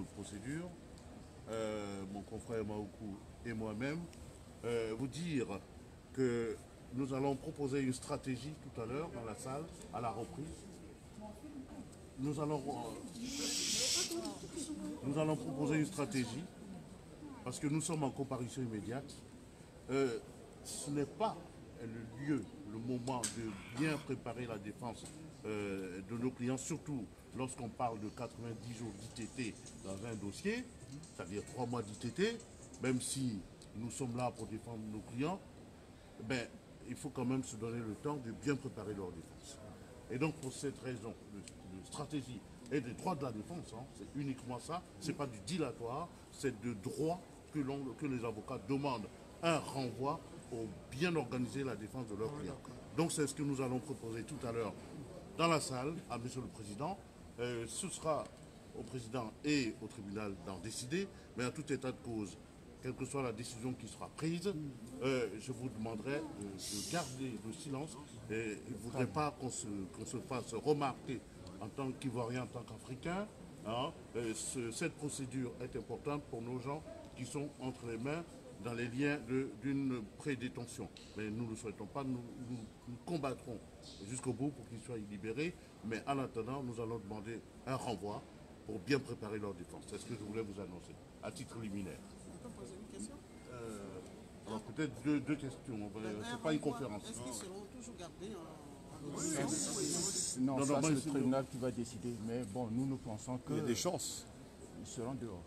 de procédure, mon confrère Maoukou et moi-même, vous dire que nous allons proposer une stratégie tout à l'heure dans la salle, à la reprise. Nous allons proposer une stratégie parce que nous sommes en comparution immédiate. Ce n'est pas le lieu, le moment de bien préparer la défense de nos clients, surtout lorsqu'on parle de 90 jours d'ITT dans un dossier, c'est-à-dire 3 mois d'ITT, même si nous sommes là pour défendre nos clients, ben, il faut quand même se donner le temps de bien préparer leur défense. Et donc pour cette raison de stratégie et des droits de la défense, hein, c'est uniquement ça, c'est pas du dilatoire, c'est de droit que les avocats demandent un renvoi pour bien organiser la défense de leurs clients. Donc c'est ce que nous allons proposer tout à l'heure dans la salle à Monsieur le Président. Ce sera au Président et au tribunal d'en décider, mais à tout état de cause, quelle que soit la décision qui sera prise, je vous demanderai de garder le silence. Et je ne voudrais pas qu'on se fasse remarquer en tant qu'Ivoirien, en tant qu'Africain. Hein. Cette procédure est importante pour nos gens qui sont entre les mains dans les liens d'une prédétention. Mais nous ne le souhaitons pas, nous combattrons jusqu'au bout pour qu'ils soient libérés. Mais en attendant, nous allons demander un renvoi pour bien préparer leur défense. C'est ce que je voulais vous annoncer, à titre liminaire. Je peux poser une question Alors peut-être deux questions, c'est pas une conférence. Est-ce qu'ils seront toujours gardés en audition? Non, ça c'est le tribunal qui va décider. Mais bon, nous pensons que... Il y a des chances. Ils seront dehors.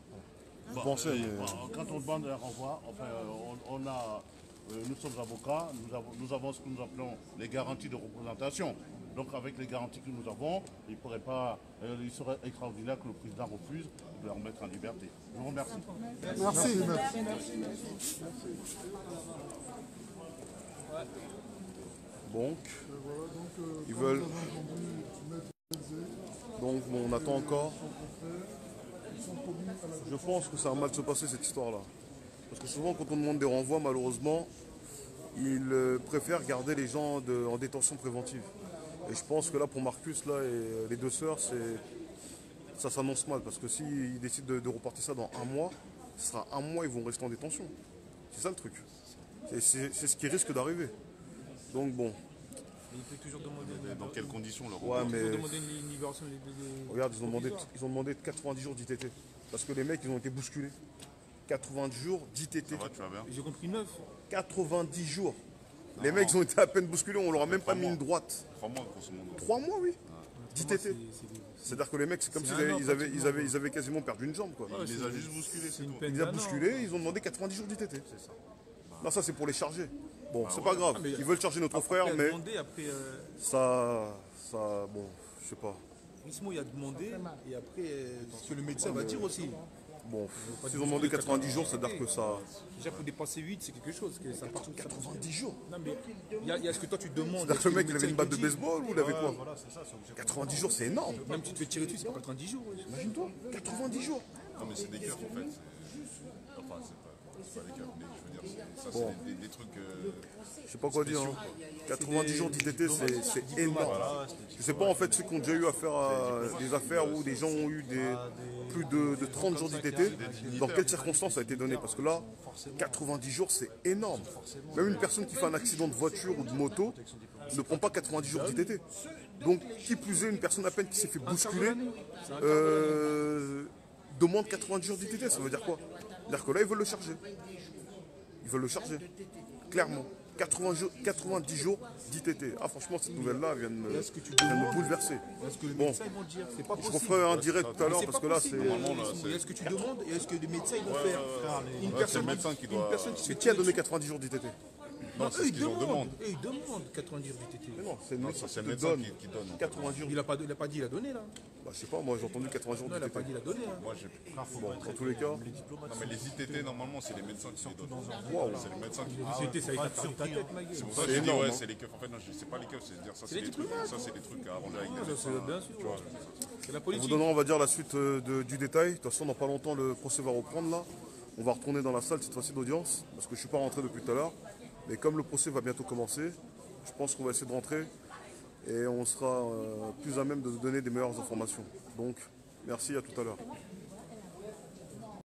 Bon, quand on demande un renvoi, enfin, nous sommes avocats, nous avons ce que nous appelons les garanties de représentation. Donc avec les garanties que nous avons, il serait extraordinaire que le président refuse de les remettre en liberté. Je vous remercie. Merci. Donc, ils veulent... Donc, bon, on attend encore. Je pense que ça va mal se passer cette histoire-là. Parce que souvent, quand on demande des renvois, malheureusement, ils préfèrent garder les gens en détention préventive. Et je pense que là, pour Marcus là, et les deux sœurs, ça s'annonce mal. Parce que s'ils décident de reporter ça dans un mois, ce sera un mois, ils vont rester en détention. C'est ça le truc. C'est ce qui risque d'arriver. Donc bon. Mais il peut toujours demander... Dans quelles conditions le Ouais, mais... demander une libération... Regarde, ils ont demandé 90 jours d'ITT. Parce que les mecs, ils ont été bousculés. 90 jours d'ITT. Ça va, tu vas bien? J'ai compris 9. 90 jours. Les mecs, ils ont été à peine bousculés, on leur a même pas mis une droite. 3 mois, grosso modo. 3 mois, oui. D'ITT. C'est-à-dire que les mecs, c'est comme s'ils avaient quasiment perdu une jambe, quoi. Il les a juste bousculés, c'est tout. Ils les ont bousculés, ils ont demandé 90 jours d'ITT. C'est ça. Non, ça, c'est pour les charger. Bon, c'est pas grave. Ils veulent charger notre frère, mais ça, bon, je sais pas. Ismo, il a demandé, et après, ce que le médecin va dire aussi. Bon, s'ils ont demandé 90 jours, c'est-à-dire que ça... Déjà, pour dépasser 8, c'est quelque chose. Que ça part 90 jours. Non, mais il y a ce que toi, tu demandes. C'est-à-dire que le mec, il avait une batte de baseball ou il avait quoi? 90 jours, c'est énorme. Même si tu te fais tirer dessus, c'est pas 90 jours. Imagine-toi, 90 jours. Non, mais c'est des cœurs, en fait. Enfin, c'est pas des cœurs, mais je veux dire, ça, c'est des trucs... Je sais pas quoi dire. Hein. 90 jours d'ITT, c'est énorme. Je sais pas en fait ceux qui ont déjà eu affaire à des affaires où des gens ont eu plus de 30 jours d'ITT, dans quelles circonstances ça a été donné? Parce que là, 90 jours, c'est énorme. Même une personne qui fait un accident de voiture ou de moto ne prend pas 90 jours d'ITT. Donc, qui plus est, une personne à peine qui s'est fait bousculer demande 90 jours d'ITT. Ça veut dire quoi? C'est-à-dire que là, ils veulent le charger. Ils veulent le charger, clairement. 90 jours d'ITT. Ah franchement cette nouvelle-là vient de me bouleverser. Bon, je referai un direct tout à l'heure parce que là c'est... Est-ce que tu demandes et est-ce que les médecins ils vont faire une personne qui se qui a donné 90 jours d'ITT? Non, eux ils demandent 90 jours d'ITT. Mais non, c'est le médecin qui donne 90 jours. Il n'a pas dit il a donné là. Bah je sais pas, moi j'ai entendu 80 jours Non, il n'a d'ITT. pas dit il a donné. Moi, j'ai... Bon, dans tous les cas... Non, mais les ITT, normalement, c'est les médecins qui les donnent. Waouh. C'est les médecins qui... L'ITT ça a été sur ta tête, ma gueule. C'est pour ça que je dis, ouais, c'est les keufs. En fait, non, c'est pas les keufs, c'est dire ça, c'est des trucs. Ça, c'est des trucs à arranger avec des médecins. Bien sûr. C'est la En vous politique. donnant, on va dire, la suite du détail. De toute façon, dans pas longtemps, le procès va reprendre là. On va retourner dans la salle cette fois-ci d'audience, parce que je ne suis pas rentré depuis tout à l'heure. Mais comme le procès va bientôt commencer, je pense qu'on va essayer de rentrer et on sera plus à même de vous donner des meilleures informations. Donc, merci, à tout à l'heure.